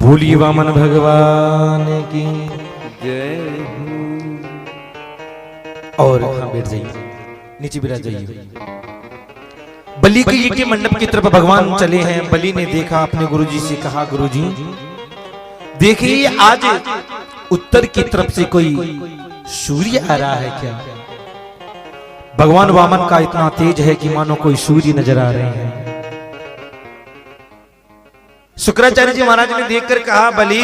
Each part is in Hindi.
बोलिए वामन भगवान की जय। और हाँ बैठ जाइए, नीचे बिराज जाइए। बलि के यज्ञ मंडप की तरफ भगवान चले हैं। बलि ने देखा, अपने गुरुजी से कहा, गुरुजी देखिए आज उत्तर की तरफ से कोई सूर्य आ रहा है क्या? भगवान वामन का इतना तेज है कि मानो कोई सूर्य नजर आ रहे हैं। शुक्राचार्य जी महाराज ने देखकर कहा, बलि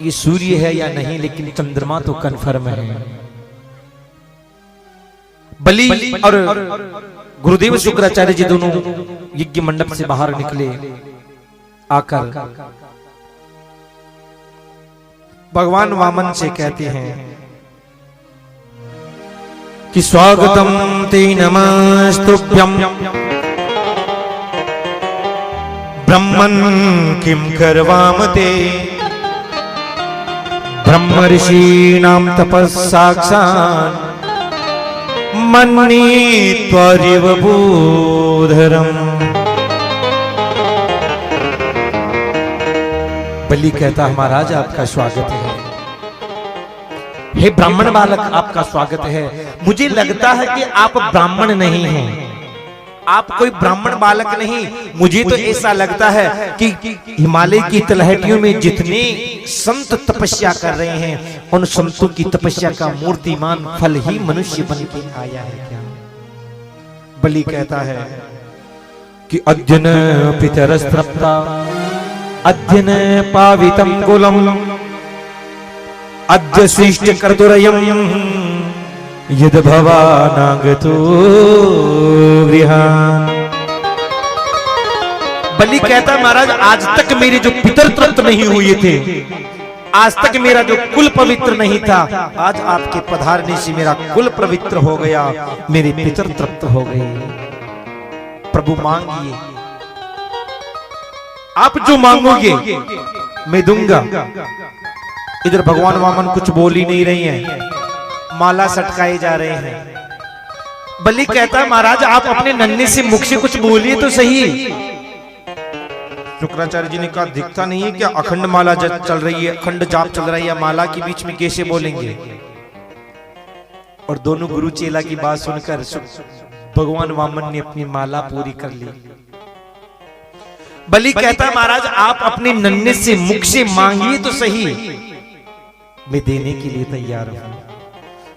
ये सूर्य है या नहीं, लेकिन चंद्रमा तो कन्फर्म है। बलि और गुरुदेव शुक्राचार्य जी दोनों यज्ञ मंडप से बाहर निकले। आकर भगवान वामन से कहते हैं कि स्वागतम ते नमस्तुभ्यं ब्रह्मन् किं करवाम ते ब्रह्म ऋषीणां तपस्साक्षात् मन्ये त्वरिव बोधरम्। बलि कहता, महाराज आपका स्वागत है। हे ब्राह्मण बालक, आपका स्वागत है। मुझे लगता है कि आप ब्राह्मण नहीं हैं, आप कोई ब्राह्मण बालक नहीं। मुझे तो ऐसा लगता है कि हिमालय की तलहटियों में जितने संत तपस्या कर रहे हैं, उन संतों की तपस्या का मूर्तिमान फल ही मनुष्य बन के आया है क्या? बलि कहता है कि अद्यन पितरस्तप्ता अद्यन पावितम कुलम अद्य सृष्ट कर्तुरयम् यद भवानागतो गृहान्। बलि कहता, महाराज आज तक मेरे जो पितर तृप्त नहीं हुए थे, आज तक मेरा जो कुल पवित्र नहीं था, आज आपके पधारने से मेरा कुल पवित्र हो गया, मेरे पितर तृप्त हो गए। प्रभु मांगिए, आप जो मांगोगे मैं दूंगा। इधर भगवान वामन कुछ बोल ही नहीं रही हैं, माला सटकाए जा रहे हैं। बलि कहता, महाराज आप अपने नन्हे से मुख से कुछ बोलिए तो सही। शुक्राचार्य जी ने कहा, दिखता नहीं है क्या अखंड माला चल रही है, अखंड जाप चल रही है, माला के बीच में कैसे बोलेंगे? और दोनों गुरु चेला की बात सुनकर भगवान वामन ने अपनी माला पूरी कर ली। बलि कहता, महाराज आप अपने नन्हे से मुख से मांगिए तो सही, मैं देने के लिए तैयार हूं।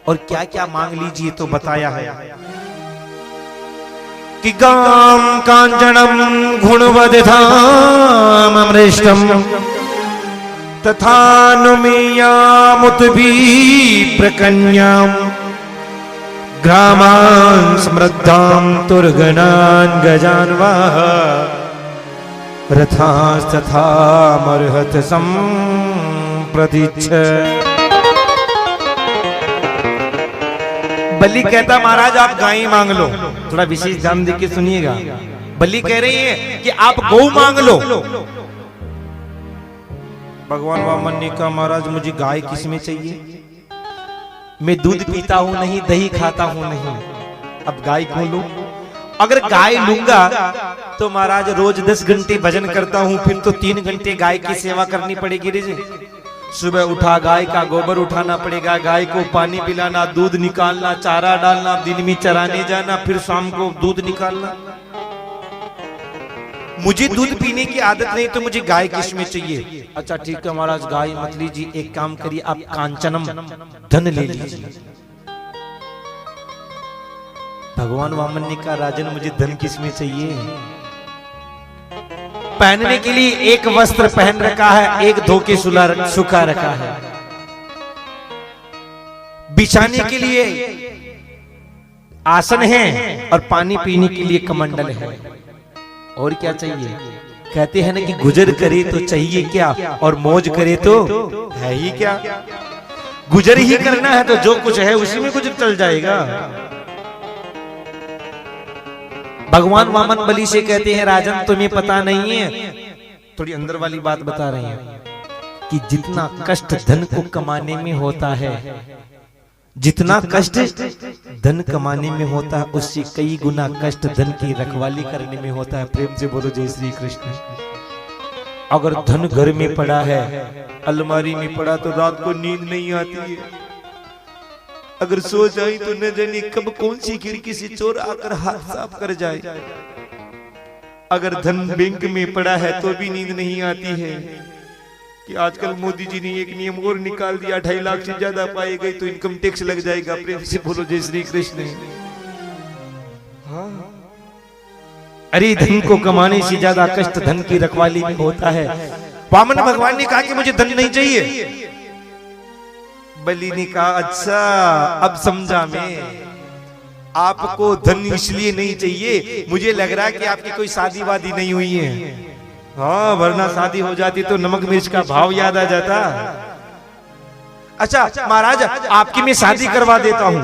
और क्या क्या मांग लीजिए तो बताया है कि गाम कांचनम गुणवदधाम अमृष्टम तथानुमेयामुतभी प्रकन्याम ग्रामान् समृद्धां तुर्गणान् गजान्वा रथास्तथा मर्हत संप्रतीच्छ। बलि कहता, महाराज आप गाय मांग लो। थोड़ा विशेष ध्यान देके सुनिएगा। बलि कह रही है कि आप गौ मांग लो। भगवान वामन ने कहा, महाराज मुझे गाय किसमें चाहिए? मैं दूध पीता हूं नहीं, दही खाता हूं नहीं, अब गाय क्यों लूं? अगर गाय लूंगा तो महाराज रोज 10 घंटे भजन करता हूं, फिर तो 3 घंटे गाय की सेवा करनी पड़ेगी रे। सुबह उठा गाय का गोबर उठाना पड़ेगा, गाय को पानी पिलाना, दूध निकालना, चारा डालना, दिन में चराने जाना, फिर शाम को दूध निकालना। मुझे दूध पीने की आदत नहीं, तो मुझे गाय किसमें चाहिए? अच्छा ठीक है महाराज, गाय मत लीजिए, एक काम करिए आप कांचनम धन ले लीजिए। भगवान वामन ने कहा, राजन मुझे धन किसमें चाहिए? पहनने के लिए एक वस्त्र पहन रखा है, एक धोके सुखा रखा है। बिछाने के लिए आसन है और पानी पीने के लिए कमंडल है। और क्या चाहिए? कहते हैं ना कि गुजर करे तो चाहिए क्या, और मौज करे तो है ही क्या। गुजर ही करना है तो जो कुछ है उसी में गुजर चल जाएगा। भगवान वामन बलि से कहते हैं, राजन तुम्हें पता नहीं है, थोड़ी अंदर वाली बात बता रहे हैं कि जितना कष्ट धन को कमाने में होता है, जितना कष्ट धन कमाने में होता है, उससे कई गुना कष्ट धन की रखवाली करने में होता है। प्रेम से बोलो जय श्री कृष्ण। अगर धन घर में पड़ा है, अलमारी में पड़ा, तो रात को नींद नहीं आती है। अगर सो जाए तो न जाने कब कौन सी खिड़की से चोर आकर हाथ साफ कर जाए। अगर धन बैंक में पड़ा है तो भी नींद नहीं आती है कि आजकल मोदी जी ने एक नियम और निकाल दिया, 2.5 लाख से ज्यादा पाए गए तो इनकम टैक्स लग जाएगा। प्रेम से बोलो जय श्री कृष्ण। हाँ, अरे धन को कमाने से ज्यादा कष्ट धन की रखवाली में होता है। वामन भगवान ने कहा कि मुझे धन नहीं चाहिए। बलि ने कहा अच्छा अब समझा मैं, आपको धन इसलिए नहीं चाहिए, मुझे लग रहा है कि आपकी कोई शादी वादी नहीं हुई है। हाँ, वरना शादी हो जाती तो नमक मिर्च का भाव याद आ जाता। अच्छा महाराज, आपकी मैं शादी करवा देता हूँ,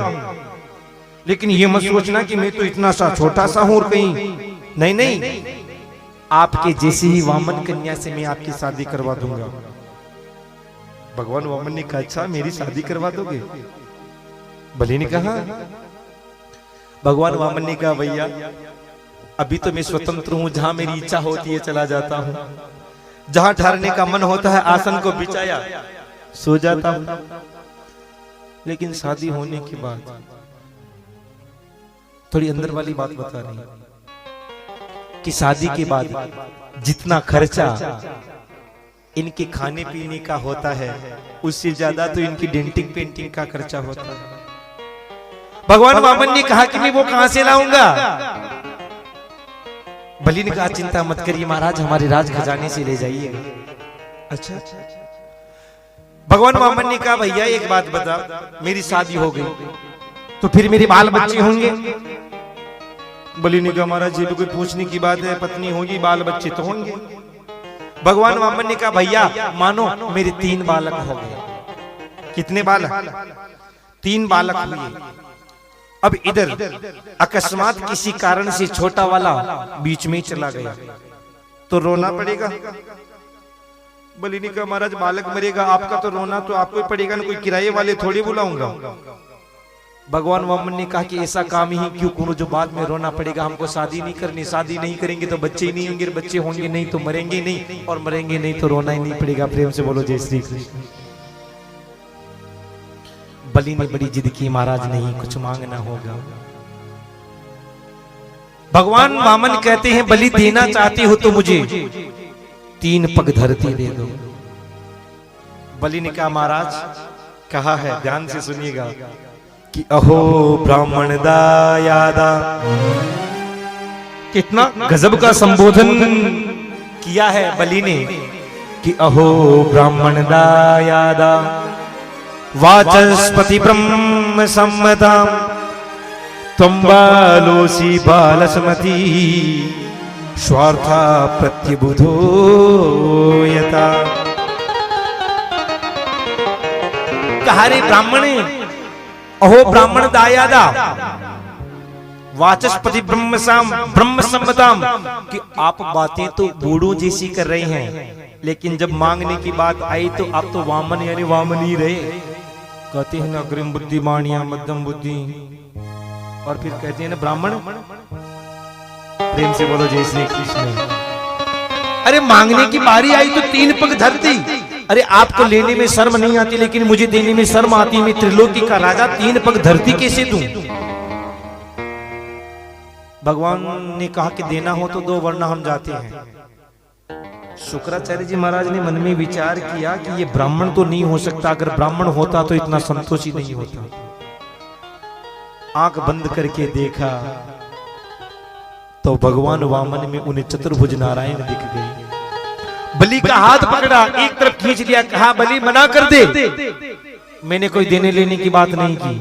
लेकिन ये मत सोचना कि मैं तो इतना सा छोटा सा हूं और कहीं नहीं नहीं, आपके जैसी ही वामन कन्या से मैं आपकी शादी करवा दूंगा। भगवान वामन ने कहा अच्छा मेरी शादी करवा दोगे? बलि ने कहा, भगवान वामन ने कहा भैया अभी तो मैं स्वतंत्र हूं, जहां मेरी इच्छा होती है चला जाता हूं, जहां ठहरने का मन होता है आसन को बिछाया सो जाता हूं। लेकिन शादी होने के बाद थोड़ी अंदर वाली बात बता रही कि शादी के बाद जितना खर्चा इनके खाने पीने का होता है उससे ज्यादा तो इनकी डेंटिंग पेंटिंग का खर्चा होता है। भगवान वामन ने कहा कि मैं वो कहां से लाऊंगा? बलि ने कहा चिंता मत करिए महाराज, हमारे राज खजाने से ले जाइए। अच्छा, भगवान वामन ने कहा भैया एक बात बता, मेरी शादी हो गई तो फिर मेरे बाल बच्चे होंगे? बलि ने कहा महाराज ये तो कोई पूछने की बात है, पत्नी होगी बाल बच्चे तो होंगे। भगवान वामन ने कहा भैया मानो मेरे 3 बालक हो गए। कितने बालक? 3 बालक हुए। अब इधर अकस्मात किसी कारण से छोटा वाला बीच में चला गया तो रोना पड़ेगा। बलि ने कहा महाराज बालक मरेगा, आपका तो रोना तो आपको ही पड़ेगा ना, कोई किराए वाले थोड़ी बुलाऊंगा। भगवान वामन ने कहा कि ऐसा काम ही क्यों करूं जो बाद में रोना पड़ेगा, हमको शादी नहीं करनी, शादी नहीं करेंगे तो बच्चे ही नहीं होंगे, बच्चे होंगे नहीं तो मरेंगे नहीं, और मरेंगे नहीं तो रोना ही नहीं पड़ेगा। प्रेम से बोलो जय श्री कृष्ण। बलि ने बड़ी जिद की महाराज नहीं कुछ मांगना होगा। भगवान वामन कहते हैं बलि देना चाहती हो तो मुझे 3 पग धरती दे दो। बलि ने कहा महाराज कहा है, ध्यान से सुनिएगा कि अहो ब्राह्मण दायादा। कितना गजब का संबोधन किया है बलि ने कि अहो ब्राह्मण दायादा वाचस्पति ब्रह्म सम्मता त्वं बालोसी बालसमति स्वार्था प्रत्यबुधो यथा। कहा रे ब्राह्मण, अहो ब्राह्मण दायादा वाचस्पति ब्रह्म सम्मताम, कि आप बातें तो बूढ़ों जैसी कर रहे हैं, लेकिन जब मांगने की बात आई तो आप तो वामन यानी वामन ही रहे। कहते हैं ना अग्रिम बुद्धि मानिया मध्यम बुद्धि, और फिर कहते हैं ना ब्राह्मण। प्रेम से बोलो जय श्री कृष्ण। अरे मांगने की बारी आई तो 3 पग धर दी। अरे आपको लेने में शर्म नहीं आती, लेकिन मुझे देने में शर्म आती। मैं त्रिलोकी का राजा 3 पग धरती कैसे दूं? भगवान ने कहा कि देना हो तो दो वरना हम जाते हैं। शुक्राचार्य जी महाराज ने मन में विचार किया कि ये ब्राह्मण तो नहीं हो सकता, अगर ब्राह्मण होता तो इतना संतोषी नहीं होता। आंख बंद करके देखा तो भगवान वामन में उन्हें चतुर्भुज नारायण दिख गए। बलि का हाथ पकड़ा, एक तरफ खींच लिया, कहा बलि मना कर दे, मैंने कोई देने लेने की बात नहीं की।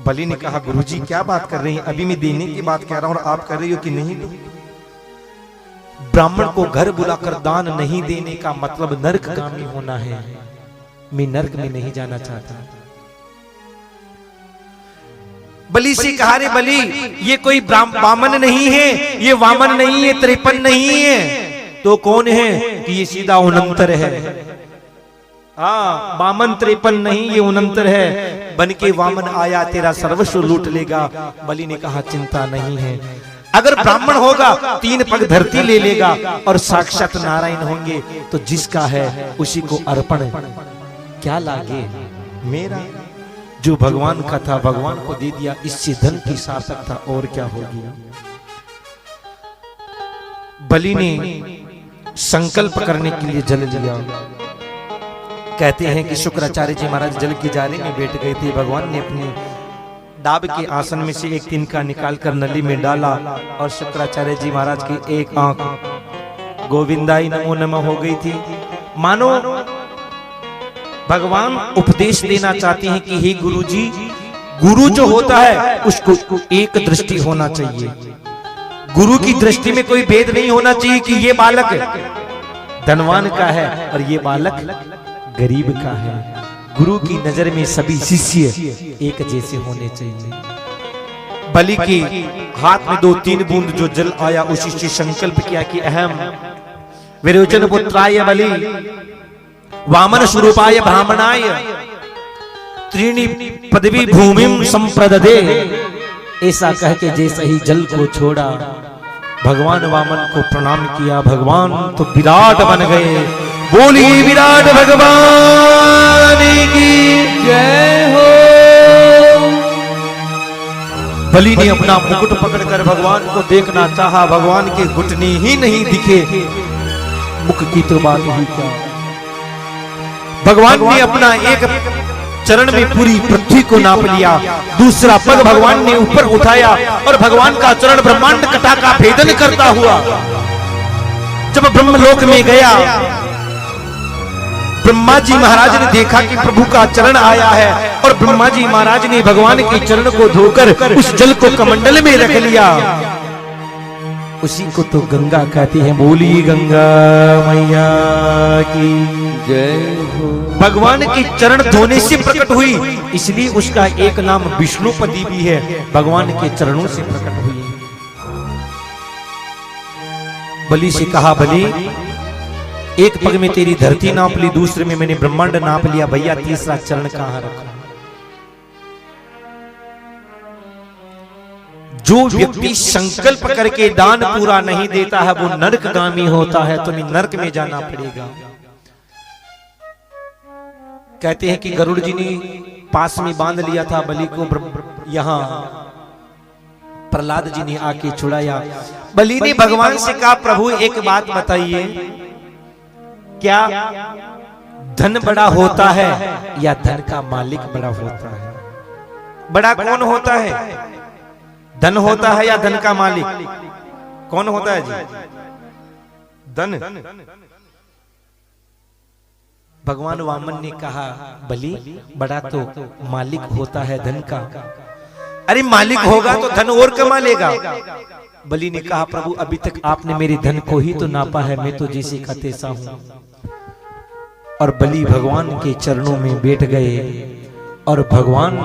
बलि ने कहा गुरुजी क्या बात कर रहे हैं, अभी मैं देने की बात कह रहा हूं और आप कर रही हो कि नहीं। ब्राह्मण को घर बुलाकर दान नहीं देने का मतलब नरकगामी होना है। मैं नरक में नहीं जाना चाहता। बलि से कहा रे बलि ये कोई वामन नहीं है, ये वामन नहीं है, 53 नहीं है, तो कौन है कि ये सीधा उनंतर है। हाँ वामन 53 नहीं, ये उनंतर है। बन के वामन आया तेरा सर्वस्व लूट लेगा। बलि ने कहा चिंता नहीं है, अगर ब्राह्मण होगा 3 पग धरती ले लेगा और साक्षात नारायण होंगे तो जिसका है उसी को अर्पण क्या लागे मेरा। जो भगवान का था भगवान को दे दिया, इससे धन की सार्थकता और क्या होगी। बलि ने संकल्प करने के लिए जल लिया। कहते हैं कि शुक्राचार्य जी महाराज जल की जाली में बैठ गए थे। भगवान ने अपनी डाब के आसन में से एक तिनका निकालकर नली में डाला और शुक्राचार्य जी महाराज की एक आंख गोविंदाई नमो नमः हो गई थी। मानो भगवान उपदेश देना चाहते हैं कि हे गुरुजी, गुरु जो होता है उसको एक दृष्टि होना चाहिए। गुरु की दृष्टि में कोई भेद नहीं होना चाहिए कि ये बालक धनवान का है और ये बालक गरीब का है। गुरु की नजर में सभी शिष्य एक जैसे होने चाहिए। बलि के हाथ में 2-3 बूंद जो जल आया उसी से संकल्प किया कि अहम विरोचन पुत्राय बलि वामन स्वरूपाय ब्राह्मणाय त्रीणि पदवी भूमिम संप्रददे। ऐसा कह के जैसे ही जल को छोड़ा भगवान वामन को प्रणाम किया। भगवान तो विराट बन गए। बोलिए विराट भगवान की जय हो। बलि ने अपना मुकुट पकड़कर भगवान को देखना चाहा। भगवान के घुटने ही नहीं दिखे, मुख की तो बात ही क्या। भगवान ने अपना एक चरण में पूरी पृथ्वी को नाप लिया। दूसरा पग भगवान ने ऊपर उठाया और भगवान का चरण ब्रह्मांड कटा का भेदन करता हुआ जब ब्रह्मलोक में गया, ब्रह्मा जी महाराज ने देखा कि प्रभु का चरण आया है और ब्रह्मा जी महाराज ने भगवान के चरण को धोकर उस जल को कमंडल में रख लिया। उसी को तो गंगा कहते हैं। बोली गंगा मैया की जय हो। भगवान के चरण धोने से प्रकट हुई, इसलिए उसका एक नाम विष्णुपति भी है। भगवान के चरणों से प्रकट हुई। बलि से कहा, बलि एक पग में तेरी धरती नाप ली, दूसरे में मैंने ब्रह्मांड नाप लिया, भैया तीसरा चरण कहां रखा। जो व्यक्ति संकल्प करके दान पूरा नहीं देता है वो नरकगामी होता है, तुम्हें नरक में जाना पड़ेगा। कहते हैं कि गरुड़ जी ने पास में बांध लिया था बलि को, यहां प्रहलाद जी ने आके छुड़ाया। बलि ने भगवान से कहा, प्रभु एक बात बताइए, क्या धन बड़ा होता है या धन का मालिक बड़ा होता है? बड़ा कौन होता है? धन होता है या धन का मालिक? कौन होता है जी? धन। भगवान वामन ने कहा, बलि बड़ा तो मालिक होता है धन का। अरे मालिक होगा तो धन और कमा लेगा। बलि ने कहा, प्रभु अभी तक आपने मेरे धन को ही तो नापा है, मैं तो जैसे का तैसा हूं। और बलि भगवान के चरणों में बैठ गए और भगवान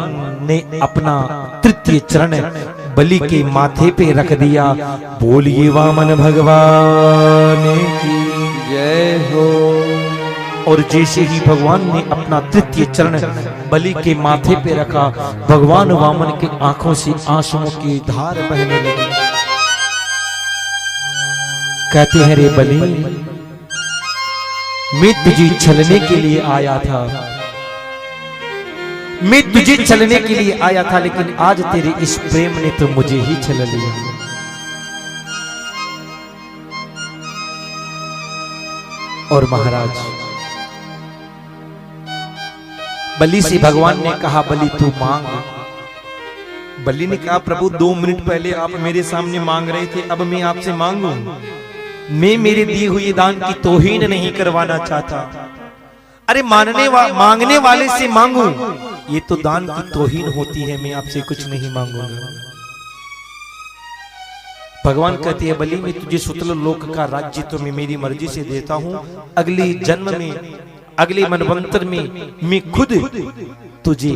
ने अपना तृतीय चरण बलि के माथे पे रख दिया। बोलिए वामन भगवान की जय हो। और जैसे ही भगवान ने अपना तृतीय चरण बलि के माथे पे रखा, भगवान वामन के आंखों से आंसुओं की धार बहने लगी। कहते हैं, रे बलि मैं तुझे छलने के लिए आया था, मैं तुझे छलने के लिए आया था, लेकिन आज तेरे इस प्रेम ने तो मुझे ही छल लिया। और महाराज बलि से भगवान ने कहा, बलि तू मांग। बलि ने कहा, प्रभु 2 मिनट पहले आप मेरे सामने मांग रहे थे, अब मैं आपसे मांगू? मैं मेरे दिए हुए दान की तौहीन नहीं करवाना चाहता। अरे मांगने वाले से मांगू, ये तो दान की तौहीन होती है। मैं आपसे कुछ नहीं मांगूंगा। भगवान कहते हैं, बलि मैं तुझे सुतल लोक का राज्य तो मैं मेरी मर्जी से देता हूं। अगले जन्म में, अगले मनवंतर में मैं खुद तुझे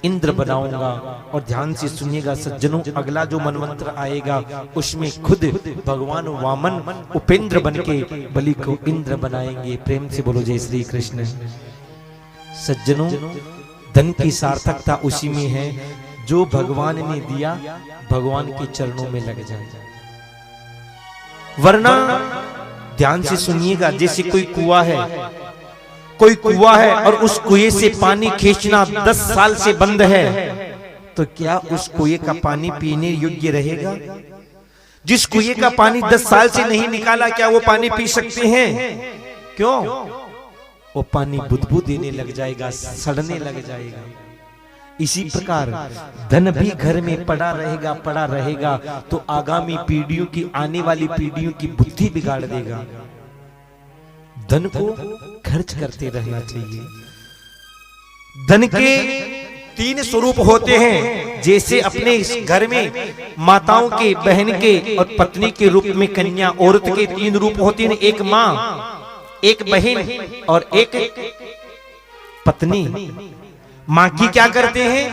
इंद्र बनाऊंगा। और ध्यान से सुनिएगा सज्जनों, अगला जो मनवंतर आएगा उसमें खुद भगवान वामन उपेंद्र बनके बलि को इंद्र बनाएंगे। प्रेम से बोलो जय श्री कृष्ण। सज्जनों, धन की सार्थकता उसी में है जो भगवान ने दिया भगवान के चरणों में लग जाए। वरना ध्यान से सुनिएगा, जैसे कोई कुआं है और उस कुएं से पानी खींचना 10 साल से बंद है, तो क्या उस कुएं का पानी पीने योग्य रहेगा? जिस कुएं का पानी 10 साल से नहीं निकाला, क्या वो पानी पी सकते हैं? क्यों? वो पानी बुदबू देने लग जाएगा, सड़ने लग जाएगा। इसी प्रकार धन भी घर में पड़ा रहेगा तो आगामी पीढ़ियों की, आने वाली पीढ़ियों की बुद्धि बिगाड़ देगा। धन को खर्च करते रहना चाहिए। धन के 3 स्वरूप होते हैं। जैसे अपने इस घर में माताओं के, बहन के और पत्नी के रूप में कन्या, औरत के 3 रूप होते हैं, एक माँ, एक बहन और एक पत्नी। माँ की क्या करते हैं?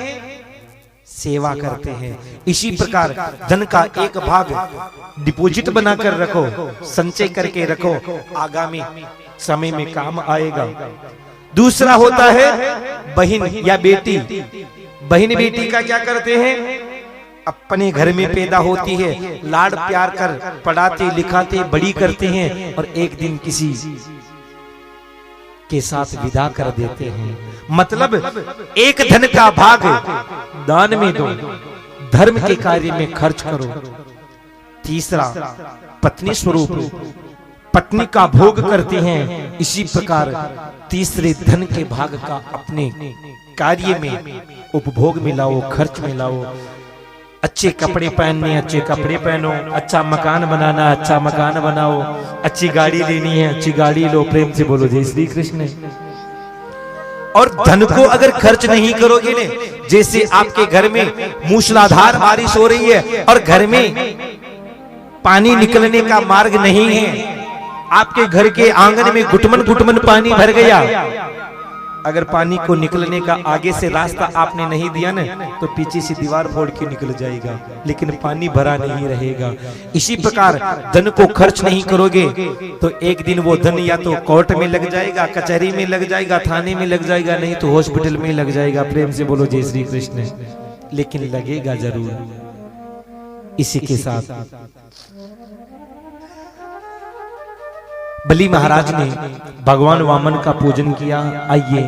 सेवा करते हैं। इसी प्रकार धन का एक भाग डिपॉजिट बनाकर रखो, संचय करके रखो, आगामी समय में काम आएगा। दूसरा होता है बहन या बेटी। बहन बेटी का क्या करते हैं? अपने घर में पैदा होती है, लाड प्यार कर पढ़ाते लिखाते बड़ी करते हैं और एक दिन किसी के साथ विदा कर देते हैं। मतलब एक धन का भाग दान में दो, धर्म के कार्य में खर्च करो। तीसरा पत्नी स्वरूप, पत्नी का भोग करते हैं। इसी प्रकार तीसरे धन के भाग का अपने कार्य में उपभोग में लाओ, खर्च में लाओ। अच्छे कपड़े पहनने, अच्छे कपड़े पहनो। अच्छा मकान बनाना, अच्छा मकान बनाओ। अच्छी गाड़ी लेनी है, अच्छी गाड़ी लो। प्रेम से बोलो जय श्री कृष्ण। और धन को अगर खर्च नहीं करोगे ने, जैसे आपके घर में मूसलाधार बारिश हो रही है और घर में पानी निकलने का मार्ग नहीं है, आपके घर के आंगन में घुटमन पानी भर गया, अगर पानी को निकलने का आगे से रास्ता आपने नहीं दिया ना, तो पीछे से दीवार फोड़ के निकल जाएगा, लेकिन पानी भरा नहीं रहेगा। इसी प्रकार धन को खर्च नहीं करोगे तो एक दिन वो धन या तो कोर्ट में लग जाएगा, कचहरी में लग जाएगा, थाने में लग जाएगा, नहीं तो हॉस्पिटल में लग जाएगा। प्रेम से बोलो जय श्री कृष्ण। लेकिन लगेगा जरूर। इसी के साथ बलि महाराज ने भगवान वामन का पूजन किया। आइए,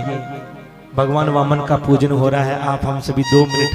भगवान वामन का पूजन हो रहा है। आप हम सभी 2 मिनट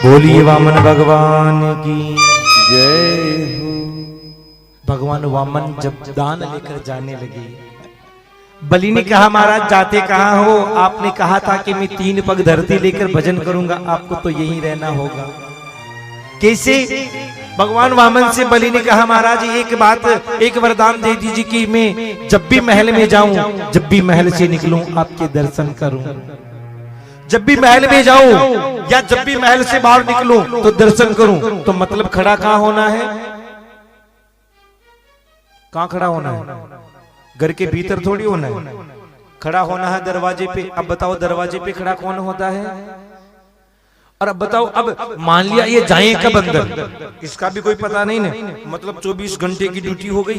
बोलिए वामन भगवान की जय हो। भगवान वामन जब दान लेकर जाने लगे, बलि ने कहा महाराज जाते कहाँ हो? आपने कहा था कि मैं 3 पग धरती लेकर भजन करूंगा, आपको तो यहीं रहना होगा। कैसे? भगवान वामन से बलि ने कहा महाराज एक बात, एक वरदान दे दीजिए कि मैं जब भी महल में जाऊं, जब भी महल से निकलूं आपके दर्शन करूं। जब भी महल में जाऊं या जब भी महल से बाहर निकलूं तो दर्शन करूं। तो मतलब खड़ा कहां होना है? कहां खड़ा होना है? घर के भीतर थोड़ी होना है, खड़ा होना है दरवाजे पे। अब बताओ दरवाजे पे खड़ा कौन होता है? और अब बताओ, अब मान लिया ये जाए कब अंदर, इसका भी कोई पता नहीं ना, मतलब 24 घंटे की ड्यूटी हो गई।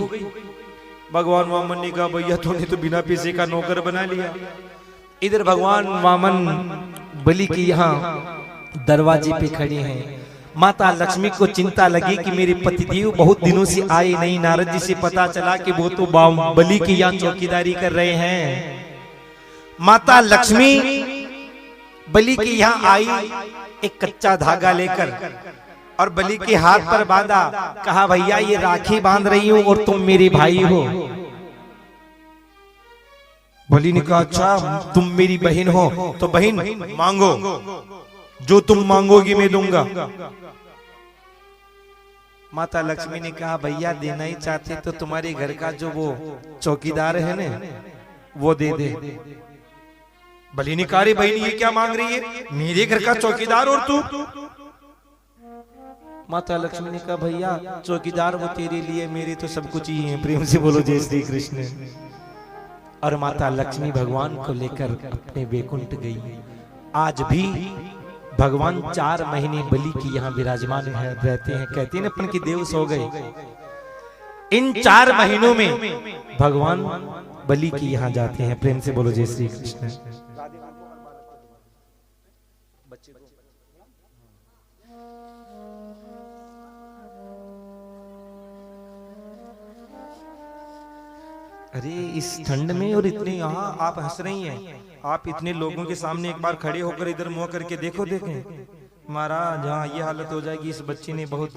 भगवान वामन ने कहा भैया तूने तो बिना पैसे का नौकर बना लिया। इधर भगवान वामन बलि की यहाँ दरवाजे पे खड़े हैं। माता लक्ष्मी को चिंता लगी कि मेरे पतिदेव बहुत दिनों से आए नहीं। नारद जी से पता चला कि वो तो बलि की यहाँ चौकीदारी कर रहे हैं। माता लक्ष्मी बलि की यहाँ आई एक कच्चा धागा लेकर और बलि के हाथ पर बांधा। कहा भैया ये राखी बांध रही हूं और तुम मेरे भाई हो। बलि ने कहा अच्छा तुम मेरी बहन हो तो बहन मांगो, जो तुम मांगोगी मैं दूंगा। माता लक्ष्मी ने कहा भैया देना ही चाहते तो तुम्हारे घर का जो वो चौकीदार है ना वो दे दे। बलि ने कहा रे बहन ये क्या मांग रही है, मेरे घर का चौकीदार और तू। माता लक्ष्मी ने कहा भैया चौकीदार वो तेरे लिए, मेरे तो सब कुछ ही है। प्रेम से बोलो जय श्री कृष्ण। और माता लक्ष्मी भगवान को लेकर अपने वैकुंठ गई। आज भी भगवान 4 महीने बलि की यहाँ विराजमान रहते हैं। कहते हैं अपन की देव सो गए। इन 4 महीनों में भगवान बलि की यहाँ जाते हैं। प्रेम से बोलो जय श्री कृष्ण। अरे इस ठंड में और इतने यहाँ आप हंस रही हैं। आप इतने लोगों के सामने एक बार खड़े होकर इधर मुंह करके देखो, देखें महाराज हाँ ये हालत हो जाएगी। इस बच्चे ने बहुत